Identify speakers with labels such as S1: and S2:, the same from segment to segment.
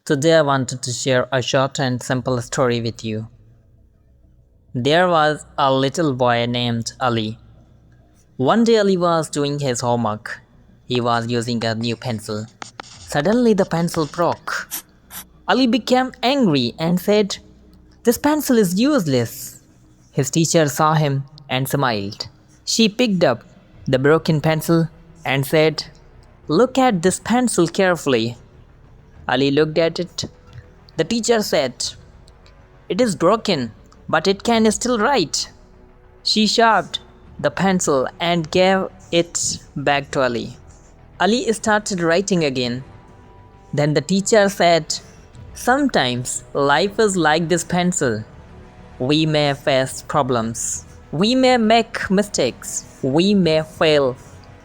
S1: Today I wanted to share a short and simple story with you. There was a little boy named Ali. One day Ali was doing his homework. He was using a new pencil. Suddenly the pencil broke. Ali became angry and said, "This pencil is useless." His teacher saw him and smiled. She picked up the broken pencil and said, "Look at this pencil carefully." Ali looked at it. The teacher said, "It is broken, but it can still write." She sharpened the pencil and gave it back to Ali. Ali started writing again. Then the teacher said, "Sometimes life is like this pencil. We may face problems. We may make mistakes. We may fail.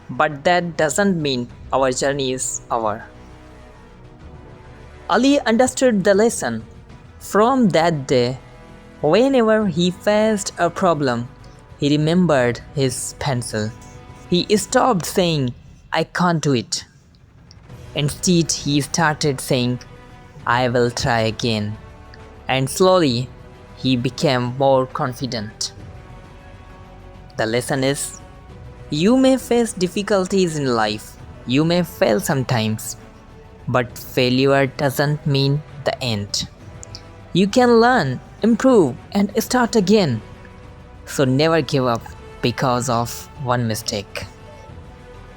S1: But that doesn't mean our journey is over." Ali understood the lesson. From that day, whenever he faced a problem, he remembered his pencil. He stopped saying, "I can't do it." Instead, he started saying, "I will try again." And slowly, he became more confident. The lesson is, you may face difficulties in life. You may fail sometimes. But failure doesn't mean the end. You can learn, improve, and start again. So never give up because of one mistake.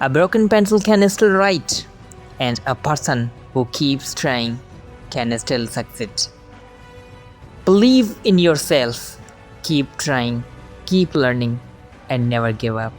S1: A broken pencil can still write, and a person who keeps trying can still succeed. Believe in yourself, keep trying, keep learning, and never give up.